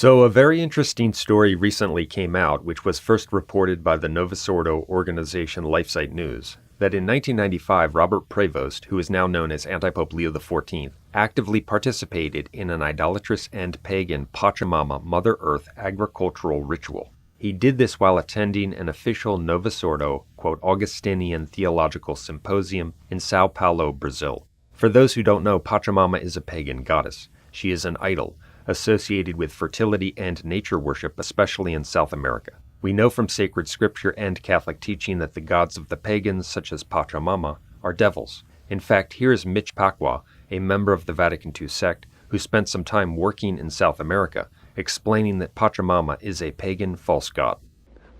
So, a very interesting story recently came out, which was first reported by the Novus Ordo organization LifeSite News, that in 1995, Robert Prevost, who is now known as Antipope Leo XIV, actively participated in an idolatrous and pagan Pachamama Mother Earth agricultural ritual. He did this while attending an official Novus Ordo, Augustinian Theological Symposium in Sao Paulo, Brazil. For those who don't know, Pachamama is a pagan goddess. She is an idol, associated with fertility and nature worship, especially in South America. We know from sacred scripture and Catholic teaching that the gods of the pagans, such as Pachamama, are devils. In fact, here is Mitch Pacwa, a member of the Vatican II sect, who spent some time working in South America, explaining that Pachamama is a pagan false god.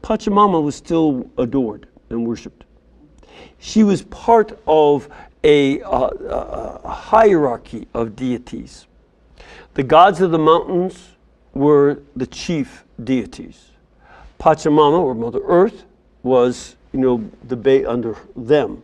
Pachamama was still adored and worshipped. She was part of a hierarchy of deities. The gods of the mountains were the chief deities. Pachamama, or Mother Earth, was, the bay under them.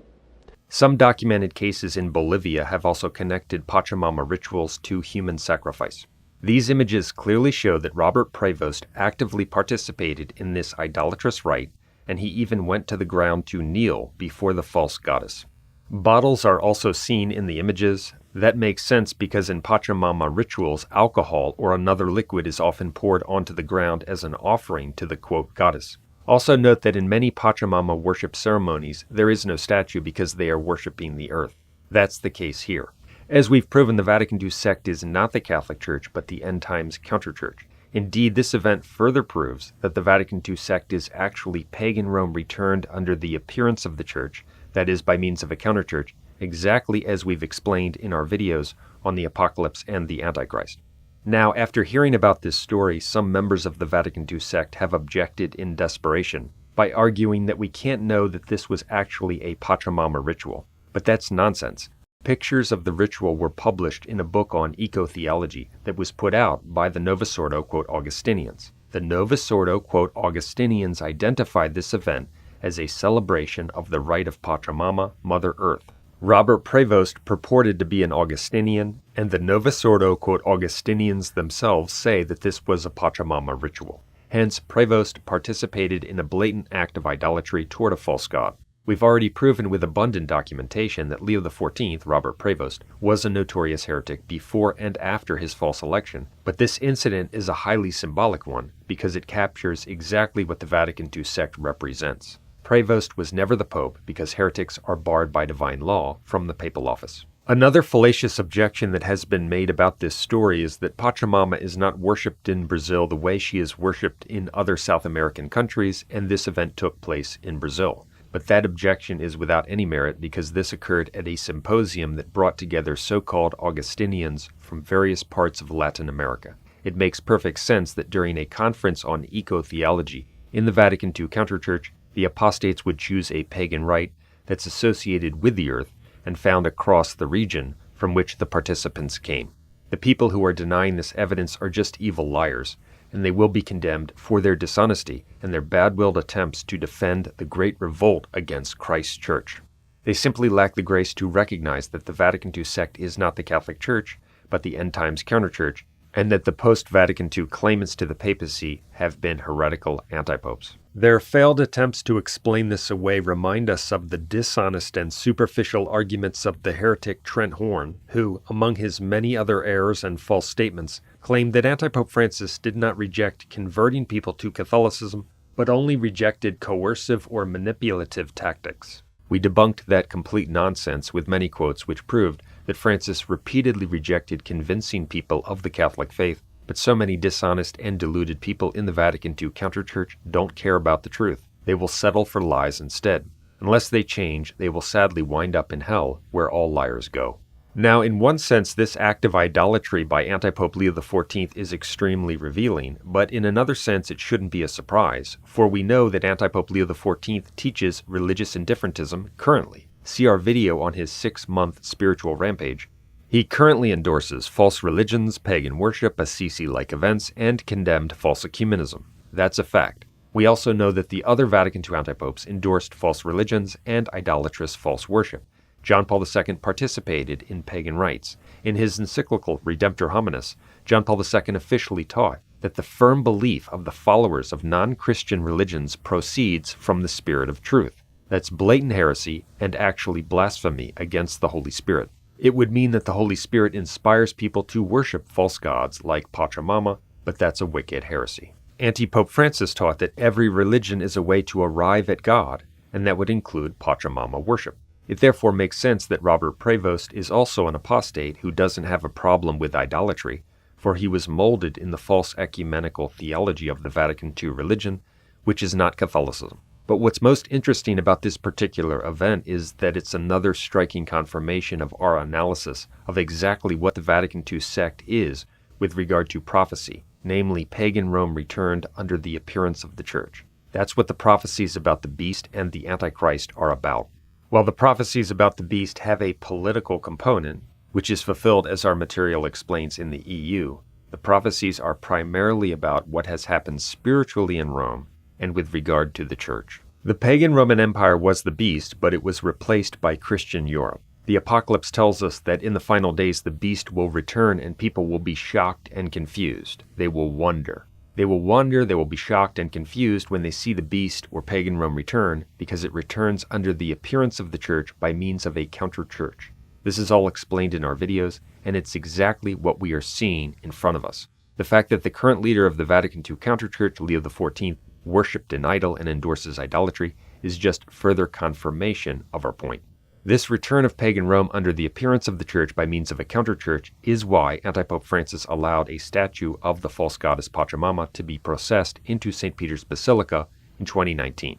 Some documented cases in Bolivia have also connected Pachamama rituals to human sacrifice. These images clearly show that Robert Prevost actively participated in this idolatrous rite, and he even went to the ground to kneel before the false goddess. Bottles are also seen in the images. That makes sense because in Pachamama rituals, alcohol or another liquid is often poured onto the ground as an offering to the goddess. Also note that in many Pachamama worship ceremonies, there is no statue because they are worshiping the earth. That's the case here. As we've proven, the Vatican II sect is not the Catholic Church, but the end times counterchurch. Indeed, this event further proves that the Vatican II sect is actually pagan Rome returned under the appearance of the Church, that is, by means of a counterchurch, exactly as we've explained in our videos on the Apocalypse and the Antichrist. Now, after hearing about this story, some members of the Vatican II sect have objected in desperation by arguing that we can't know that this was actually a Pachamama ritual. But that's nonsense. Pictures of the ritual were published in a book on eco-theology that was put out by the Novus Ordo, Augustinians. The Novus Ordo, Augustinians identified this event as a celebration of the rite of Pachamama, Mother Earth. Robert Prevost purported to be an Augustinian, and the Novus Ordo, Augustinians themselves say that this was a Pachamama ritual. Hence, Prevost participated in a blatant act of idolatry toward a false god. We've already proven with abundant documentation that Leo XIV, Robert Prevost, was a notorious heretic before and after his false election, but this incident is a highly symbolic one because it captures exactly what the Vatican II sect represents. Prevost was never the Pope because heretics are barred by divine law from the papal office. Another fallacious objection that has been made about this story is that Pachamama is not worshipped in Brazil the way she is worshipped in other South American countries, and this event took place in Brazil. But that objection is without any merit because this occurred at a symposium that brought together so-called Augustinians from various parts of Latin America. It makes perfect sense that during a conference on eco-theology in the Vatican II counterchurch, the apostates would choose a pagan rite that's associated with the earth and found across the region from which the participants came. The people who are denying this evidence are just evil liars, and they will be condemned for their dishonesty and their bad-willed attempts to defend the great revolt against Christ's Church. They simply lack the grace to recognize that the Vatican II sect is not the Catholic Church, but the end times counterchurch, and that the post-Vatican II claimants to the papacy have been heretical antipopes. Their failed attempts to explain this away remind us of the dishonest and superficial arguments of the heretic Trent Horn, who, among his many other errors and false statements, claimed that Antipope Francis did not reject converting people to Catholicism, but only rejected coercive or manipulative tactics. We debunked that complete nonsense with many quotes which proved that Francis repeatedly rejected convincing people of the Catholic faith, but so many dishonest and deluded people in the Vatican II counterchurch don't care about the truth. They will settle for lies instead. Unless they change, they will sadly wind up in hell, where all liars go. Now, in one sense, this act of idolatry by Antipope Leo XIV is extremely revealing, but in another sense it shouldn't be a surprise, for we know that Antipope Leo XIV teaches religious indifferentism currently. See our video on his 6-month spiritual rampage. He currently endorses false religions, pagan worship, Assisi-like events, and condemned false ecumenism. That's a fact. We also know that the other Vatican II antipopes endorsed false religions and idolatrous false worship. John Paul II participated in pagan rites. In his encyclical Redemptor Hominis, John Paul II officially taught that the firm belief of the followers of non-Christian religions proceeds from the Spirit of truth. That's blatant heresy and actually blasphemy against the Holy Spirit. It would mean that the Holy Spirit inspires people to worship false gods like Pachamama, but that's a wicked heresy. Anti-Pope Francis taught that every religion is a way to arrive at God, and that would include Pachamama worship. It therefore makes sense that Robert Prevost is also an apostate who doesn't have a problem with idolatry, for he was molded in the false ecumenical theology of the Vatican II religion, which is not Catholicism. But what's most interesting about this particular event is that it's another striking confirmation of our analysis of exactly what the Vatican II sect is with regard to prophecy, namely pagan Rome returned under the appearance of the Church. That's what the prophecies about the beast and the Antichrist are about. While the prophecies about the beast have a political component, which is fulfilled as our material explains in the EU, the prophecies are primarily about what has happened spiritually in Rome and with regard to the Church. The pagan Roman Empire was the beast, but it was replaced by Christian Europe. The Apocalypse tells us that in the final days the beast will return and people will be shocked and confused. They will wonder. They will be shocked and confused when they see the beast or pagan Rome return, because it returns under the appearance of the Church by means of a counter-church. This is all explained in our videos, and it's exactly what we are seeing in front of us. The fact that the current leader of the Vatican II counter-church, Leo XIV, worshipped an idol and endorses idolatry is just further confirmation of our point. This return of pagan Rome under the appearance of the Church by means of a counter-church is why Anti-Pope Francis allowed a statue of the false goddess Pachamama to be processed into St. Peter's Basilica in 2019.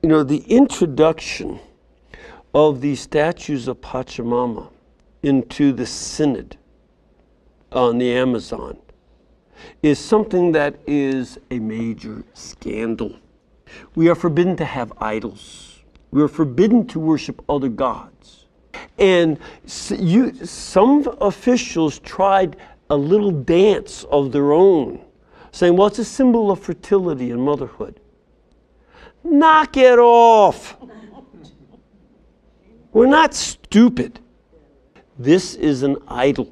You know, the introduction of these statues of Pachamama into the Synod on the Amazon is something that is a major scandal. We are forbidden to have idols. We are forbidden to worship other gods. And some officials tried a little dance of their own, saying, well, it's a symbol of fertility and motherhood. Knock it off. We're not stupid. This is an idol.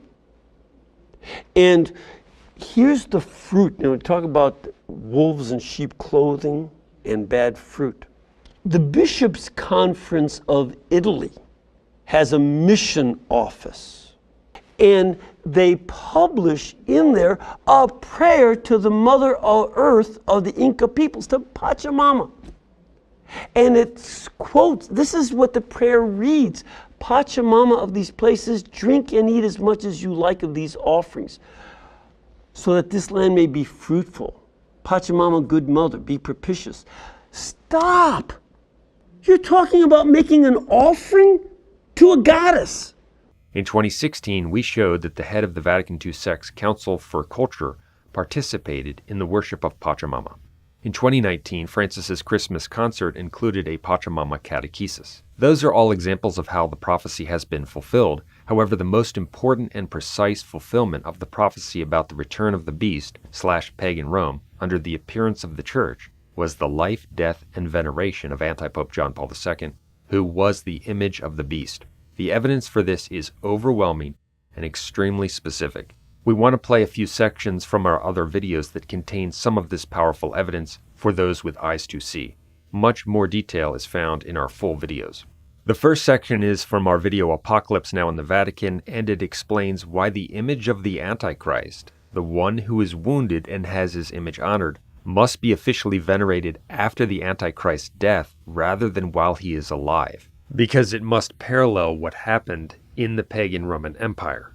And here's the fruit. You know, we talk about wolves in sheep clothing and bad fruit. The Bishops' Conference of Italy has a mission office, and they publish in there a prayer to the Mother of Earth of the Inca peoples, to Pachamama. And it quotes, this is what the prayer reads: Pachamama of these places, drink and eat as much as you like of these offerings, so that this land may be fruitful. Pachamama, good mother, be propitious. Stop! You're talking about making an offering to a goddess. In 2016, we showed that the head of the Vatican II sect's Council for Culture participated in the worship of Pachamama. In 2019, Francis's Christmas concert included a Pachamama catechesis. Those are all examples of how the prophecy has been fulfilled. However, the most important and precise fulfillment of the prophecy about the return of the beast / pagan Rome under the appearance of the Church was the life, death, and veneration of Anti-Pope John Paul II, who was the image of the beast. The evidence for this is overwhelming and extremely specific. We want to play a few sections from our other videos that contain some of this powerful evidence for those with eyes to see. Much more detail is found in our full videos. The first section is from our video Apocalypse Now in the Vatican, and it explains why the image of the Antichrist, the one who is wounded and has his image honored, must be officially venerated after the Antichrist's death rather than while he is alive, because it must parallel what happened in the pagan Roman Empire.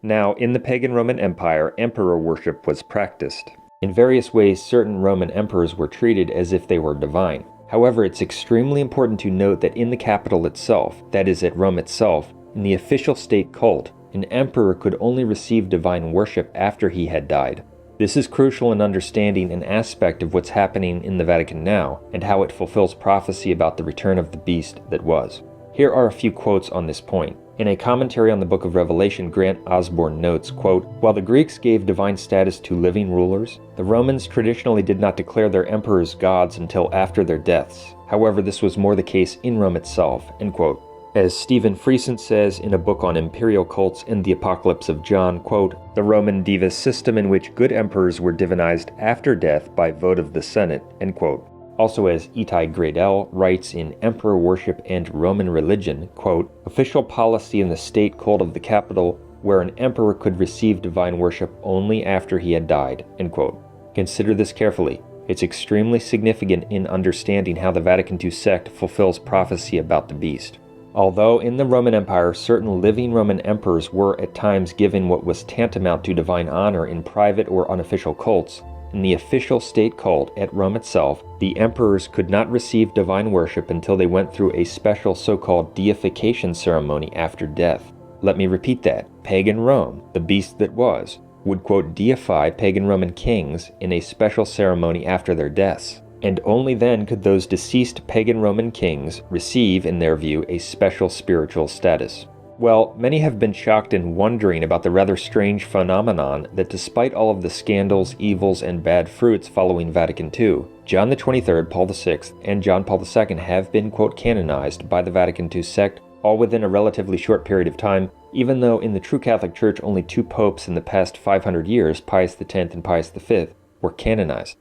Now, in the pagan Roman Empire, emperor worship was practiced. In various ways, certain Roman emperors were treated as if they were divine. However, it's extremely important to note that in the capital itself, that is at Rome itself, in the official state cult, an emperor could only receive divine worship after he had died. This is crucial in understanding an aspect of what's happening in the Vatican now, and how it fulfills prophecy about the return of the beast that was. Here are a few quotes on this point. In a commentary on the Book of Revelation, Grant Osborne notes, quote, "While the Greeks gave divine status to living rulers, the Romans traditionally did not declare their emperors gods until after their deaths. However, this was more the case in Rome itself," end quote. As Stephen Friesen says in a book on imperial cults and the Apocalypse of John, quote, "The Roman divus system in which good emperors were divinized after death by vote of the Senate," end quote. Also, as Itai Gradel writes in Emperor Worship and Roman Religion, quote, "Official policy in the state cult of the capital where an emperor could receive divine worship only after he had died," end quote. Consider this carefully. It's extremely significant in understanding how the Vatican II sect fulfills prophecy about the beast. Although in the Roman Empire certain living Roman emperors were at times given what was tantamount to divine honor in private or unofficial cults, in the official state cult at Rome itself, the emperors could not receive divine worship until they went through a special so-called deification ceremony after death. Let me repeat that. Pagan Rome, the beast that was, would, quote, deify pagan Roman kings in a special ceremony after their deaths. And only then could those deceased pagan Roman kings receive, in their view, a special spiritual status. Well, many have been shocked and wondering about the rather strange phenomenon that despite all of the scandals, evils, and bad fruits following Vatican II, John the 23rd, Paul VI, and John Paul II have been, quote, canonized by the Vatican II sect, all within a relatively short period of time, even though in the true Catholic Church only 2 popes in the past 500 years, Pius X and Pius V, were canonized.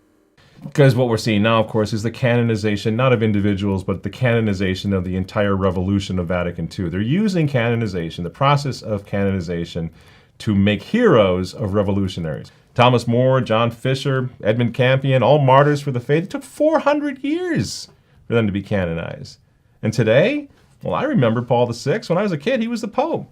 Because what we're seeing now, of course, is the canonization, not of individuals, but the canonization of the entire revolution of Vatican II. They're using canonization, the process of canonization, to make heroes of revolutionaries. Thomas More, John Fisher, Edmund Campion, all martyrs for the faith. It took 400 years for them to be canonized. And today, well, I remember Paul VI. When I was a kid, he was the Pope.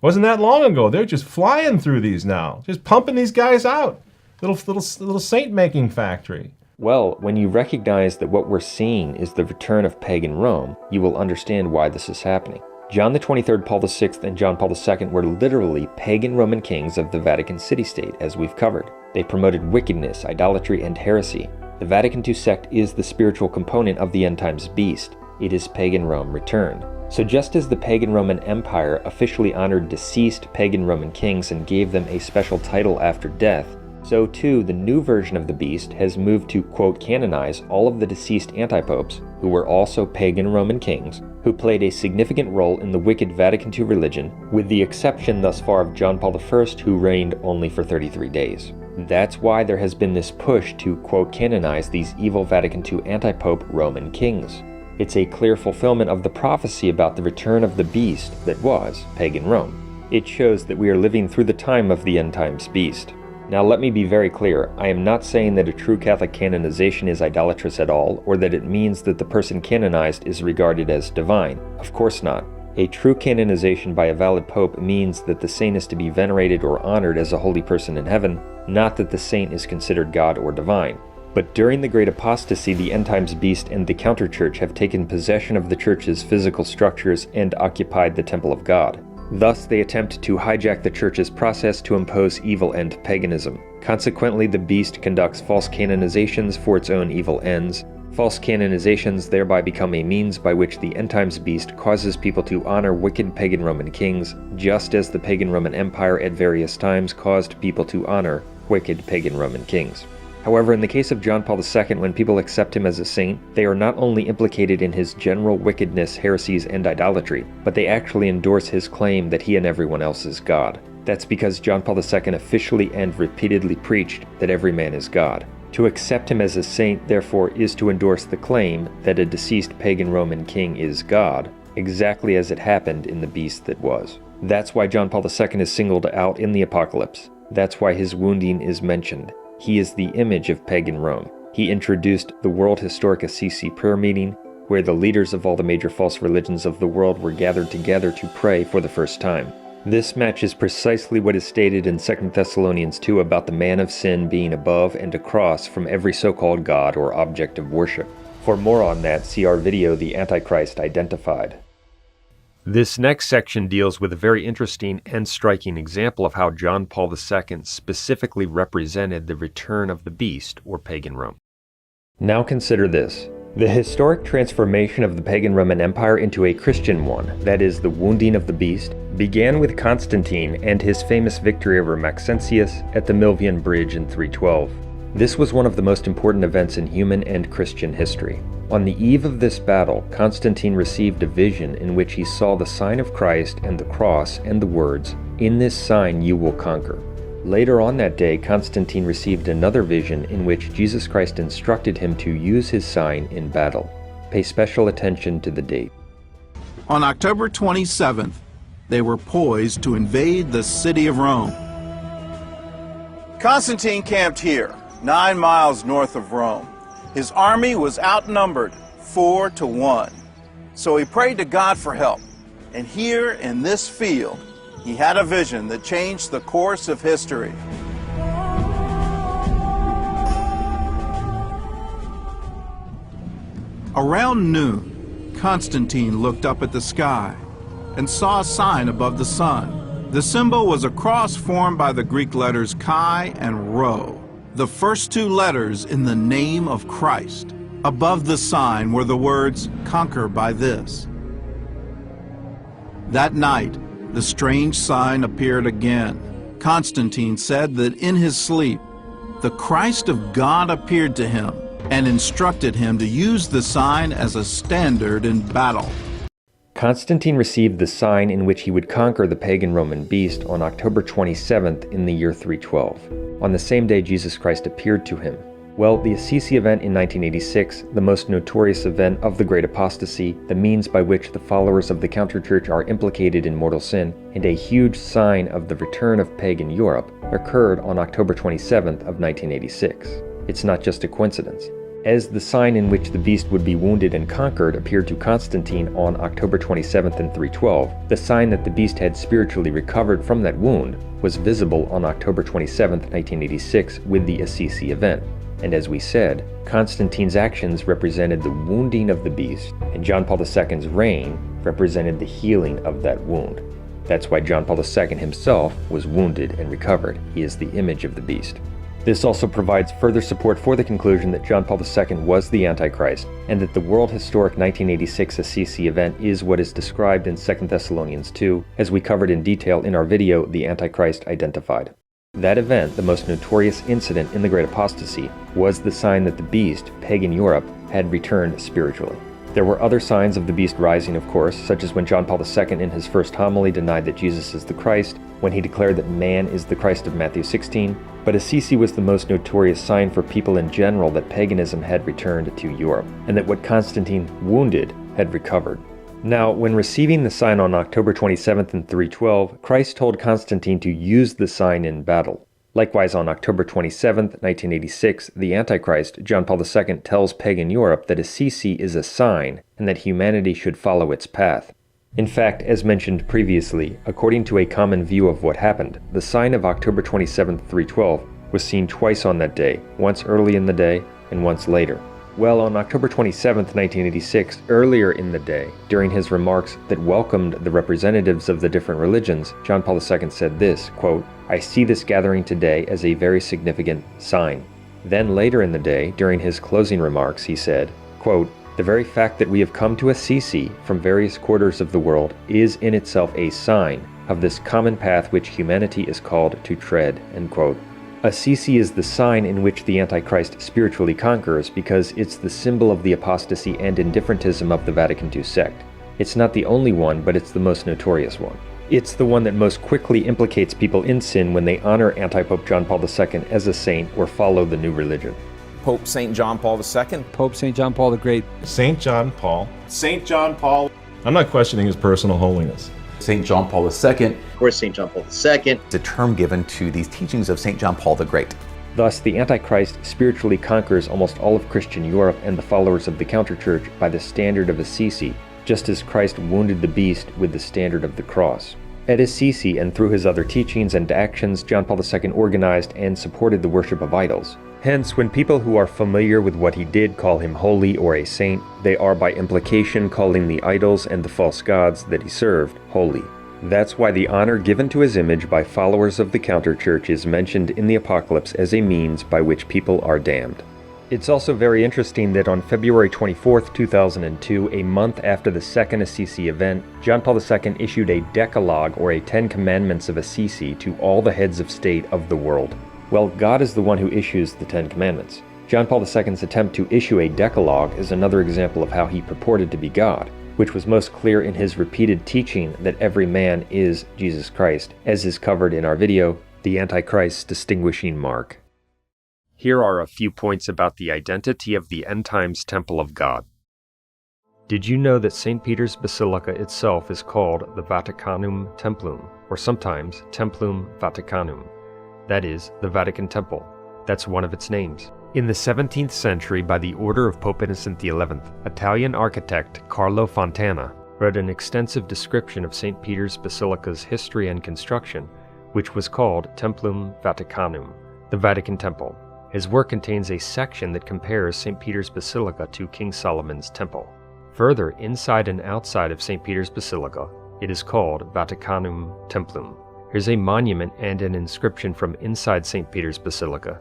Wasn't that long ago. They're just flying through these now, just pumping these guys out. Little saint-making factory. Well, when you recognize that what we're seeing is the return of pagan Rome, you will understand why this is happening. John the 23rd, Paul VI, and John Paul II were literally pagan Roman kings of the Vatican city-state, as we've covered. They promoted wickedness, idolatry, and heresy. The Vatican II sect is the spiritual component of the end times beast. It is pagan Rome returned. So just as the pagan Roman Empire officially honored deceased pagan Roman kings and gave them a special title after death, so too the new version of the beast has moved to, quote, canonize all of the deceased antipopes, who were also pagan Roman kings, who played a significant role in the wicked Vatican II religion, with the exception thus far of John Paul I, who reigned only for 33 days. That's why there has been this push to, quote, canonize these evil Vatican II antipope Roman kings. It's a clear fulfillment of the prophecy about the return of the beast that was pagan Rome. It shows that we are living through the time of the end times beast. Now let me be very clear, I am not saying that a true Catholic canonization is idolatrous at all, or that it means that the person canonized is regarded as divine. Of course not. A true canonization by a valid pope means that the saint is to be venerated or honored as a holy person in heaven, not that the saint is considered God or divine. But during the Great Apostasy, the end times beast and the counter-church have taken possession of the church's physical structures and occupied the temple of God. Thus, they attempt to hijack the church's process to impose evil and paganism. Consequently, the beast conducts false canonizations for its own evil ends. False canonizations thereby become a means by which the end times beast causes people to honor wicked pagan Roman kings, just as the pagan Roman Empire at various times caused people to honor wicked pagan Roman kings. However, in the case of John Paul II, when people accept him as a saint, they are not only implicated in his general wickedness, heresies, and idolatry, but they actually endorse his claim that he and everyone else is God. That's because John Paul II officially and repeatedly preached that every man is God. To accept him as a saint, therefore, is to endorse the claim that a deceased pagan Roman king is God, exactly as it happened in the beast that was. That's why John Paul II is singled out in the Apocalypse. That's why his wounding is mentioned. He is the image of pagan Rome. He introduced the World Historic Assisi prayer meeting, where the leaders of all the major false religions of the world were gathered together to pray for the first time. This matches precisely what is stated in 2 Thessalonians 2 about the man of sin being above and across from every so-called god or object of worship. For more on that, see our video, The Antichrist Identified. This next section deals with a very interesting and striking example of how John Paul II specifically represented the return of the beast, or pagan Rome. Now consider this. The historic transformation of the pagan Roman Empire into a Christian one, that is, the wounding of the beast, began with Constantine and his famous victory over Maxentius at the Milvian Bridge in 312. This was one of the most important events in human and Christian history. On the eve of this battle, Constantine received a vision in which he saw the sign of Christ and the cross and the words, "In this sign you will conquer." Later on that day, Constantine received another vision in which Jesus Christ instructed him to use his sign in battle. Pay special attention to the date. On October 27th, they were poised to invade the city of Rome. Constantine camped here, 9 miles north of Rome. His army was outnumbered 4-1. So he prayed to God for help. And here in this field, he had a vision that changed the course of history. Around noon, Constantine looked up at the sky and saw a sign above the sun. The symbol was a cross formed by the Greek letters chi and rho, the first two letters in the name of Christ. Above the sign were the words, "Conquer by this." That night, the strange sign appeared again. Constantine said that in his sleep, the Christ of God appeared to him and instructed him to use the sign as a standard in battle. Constantine received the sign in which he would conquer the pagan Roman beast on October 27th in the year 312. On the same day, Jesus Christ appeared to him. Well, the Assisi event in 1986, the most notorious event of the Great Apostasy, the means by which the followers of the counterchurch are implicated in mortal sin, and a huge sign of the return of pagan Europe, occurred on October 27th of 1986. It's not just a coincidence. As the sign in which the beast would be wounded and conquered appeared to Constantine on October 27th in 312, the sign that the beast had spiritually recovered from that wound was visible on October 27th, 1986 with the Assisi event. And as we said, Constantine's actions represented the wounding of the beast, and John Paul II's reign represented the healing of that wound. That's why John Paul II himself was wounded and recovered. He is the image of the beast. This also provides further support for the conclusion that John Paul II was the Antichrist, and that the world historic 1986 Assisi event is what is described in 2 Thessalonians 2, as we covered in detail in our video, The Antichrist Identified. That event, the most notorious incident in the Great Apostasy, was the sign that the beast, pagan Europe, had returned spiritually. There were other signs of the beast rising, of course, such as when John Paul II in his first homily denied that Jesus is the Christ, when he declared that man is the Christ of Matthew 16, but Assisi was the most notorious sign for people in general that paganism had returned to Europe, and that what Constantine wounded had recovered. Now, when receiving the sign on October 27th in 312, Christ told Constantine to use the sign in battle. Likewise, on October 27th, 1986, the Antichrist, John Paul II, tells pagan Europe that Assisi is a sign and that humanity should follow its path. In fact, as mentioned previously, according to a common view of what happened, the sign of October 27th, 312 was seen twice on that day, once early in the day and once later. Well, on October 27th, 1986, earlier in the day, during his remarks that welcomed the representatives of the different religions, John Paul II said this, quote, "I see this gathering today as a very significant sign." Then later in the day, during his closing remarks, he said, quote, "The very fact that we have come to Assisi from various quarters of the world is in itself a sign of this common path which humanity is called to tread," end quote. Assisi is the sign in which the Antichrist spiritually conquers because it's the symbol of the apostasy and indifferentism of the Vatican II sect. It's not the only one, but it's the most notorious one. It's the one that most quickly implicates people in sin when they honor Antipope John Paul II as a saint or follow the new religion. Pope St. John Paul II. Pope St. John Paul the Great. St. John Paul. St. John Paul. I'm not questioning his personal holiness. St. John Paul II. Of course, St. John Paul II. It's a term given to these teachings of St. John Paul the Great. Thus, the Antichrist spiritually conquers almost all of Christian Europe and the followers of the counterchurch by the standard of Assisi, just as Christ wounded the beast with the standard of the cross. At Assisi and through his other teachings and actions, John Paul II organized and supported the worship of idols. Hence, when people who are familiar with what he did call him holy or a saint, they are by implication calling the idols and the false gods that he served holy. That's why the honor given to his image by followers of the counterchurch is mentioned in the Apocalypse as a means by which people are damned. It's also very interesting that on February 24, 2002, a month after the second Assisi event, John Paul II issued a Decalogue or a 10 Commandments of Assisi to all the heads of state of the world. Well, God is the one who issues the Ten Commandments. John Paul II's attempt to issue a Decalogue is another example of how he purported to be God, which was most clear in his repeated teaching that every man is Jesus Christ, as is covered in our video, The Antichrist's Distinguishing Mark. Here are a few points about the identity of the end times temple of God. Did you know that St. Peter's Basilica itself is called the Vaticanum Templum, or sometimes Templum Vaticanum? That is, the Vatican Temple. That's one of its names. In the 17th century, by the order of Pope Innocent XI, Italian architect Carlo Fontana wrote an extensive description of St. Peter's Basilica's history and construction, which was called Templum Vaticanum, the Vatican Temple. His work contains a section that compares St. Peter's Basilica to King Solomon's Temple. Further, inside and outside of St. Peter's Basilica, it is called Vaticanum Templum. Here's a monument and an inscription from inside St. Peter's Basilica.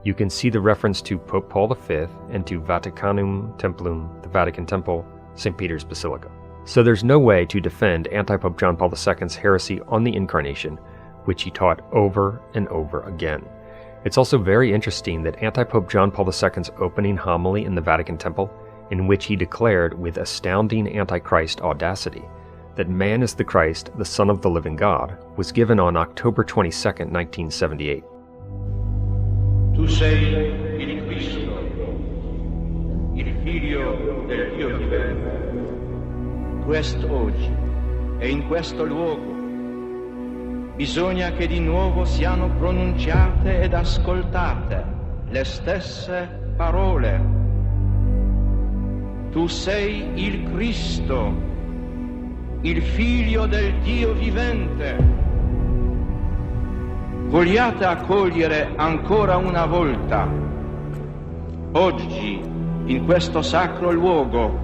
You can see the reference to Pope Paul V and to Vaticanum Templum, the Vatican Temple, St. Peter's Basilica. So there's no way to defend anti-Pope John Paul II's heresy on the Incarnation, which he taught over and over again. It's also very interesting that anti-Pope John Paul II's opening homily in the Vatican Temple, in which he declared with astounding Antichrist audacity that man is the Christ, the Son of the living God, was given on October 22, 1978. Tu sei il Cristo, il Figlio del Dio vivente. Quest'oggi e in questo luogo bisogna che di nuovo siano pronunciate ed ascoltate le stesse parole. Tu sei il Cristo, il Figlio del Dio vivente. Vogliate accogliere ancora una volta, oggi, in questo sacro luogo,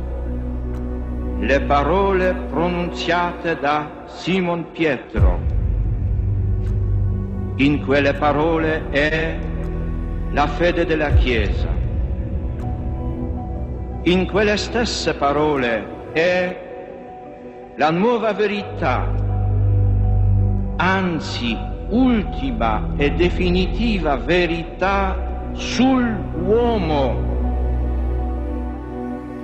le parole pronunziate da Simon Pietro. In quelle parole è la fede della Chiesa. In quelle stesse parole è la nuova verità, anzi ultima e definitiva verità sull'uomo,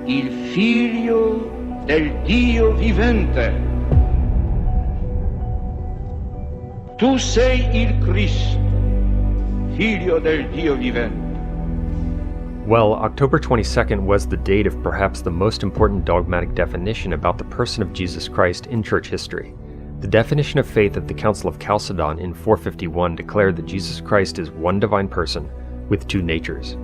il Figlio del Dio vivente. Tu sei il Cristo, Figlio del Dio vivente. Well, October 22nd was the date of perhaps the most important dogmatic definition about the person of Jesus Christ in church history. The definition of faith at the Council of Chalcedon in 451 declared that Jesus Christ is one divine person with two natures.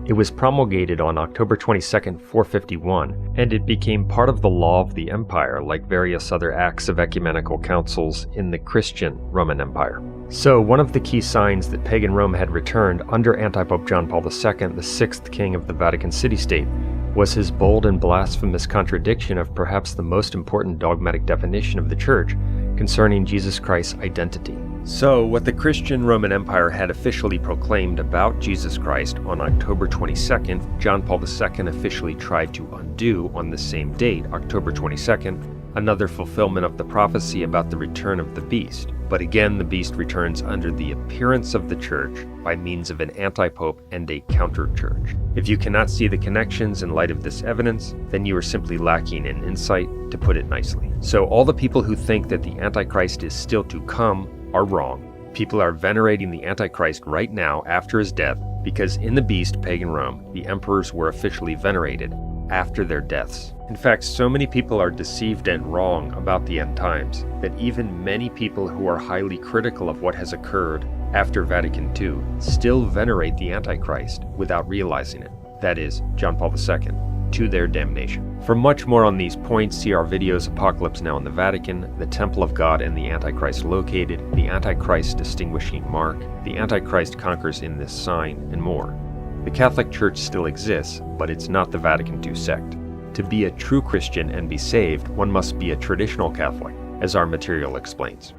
It was promulgated on October 22, 451, and it became part of the law of the empire, like various other acts of ecumenical councils in the Christian Roman Empire. So, one of the key signs that pagan Rome had returned under anti-Pope John Paul II, the sixth king of the Vatican City-State, was his bold and blasphemous contradiction of perhaps the most important dogmatic definition of the Church concerning Jesus Christ's identity. So, what the Christian Roman Empire had officially proclaimed about Jesus Christ on October 22nd, John Paul II officially tried to undo on the same date, October 22nd, another fulfillment of the prophecy about the return of the beast. But again, the beast returns under the appearance of the church by means of an anti-pope and a counter-church. If you cannot see the connections in light of this evidence, then you are simply lacking in insight, to put it nicely. So all the people who think that the Antichrist is still to come are wrong. People are venerating the Antichrist right now after his death because in the beast, pagan Rome, the emperors were officially venerated after their deaths. In fact, so many people are deceived and wrong about the end times that even many people who are highly critical of what has occurred after Vatican II still venerate the Antichrist without realizing it. That is, John Paul II, to their damnation. For much more on these points, see our videos Apocalypse Now in the Vatican, the Temple of God and the Antichrist located, the Antichrist distinguishing mark, the Antichrist conquers in this sign, and more. The Catholic Church still exists, but it's not the Vatican II sect. To be a true Christian and be saved, one must be a traditional Catholic, as our material explains.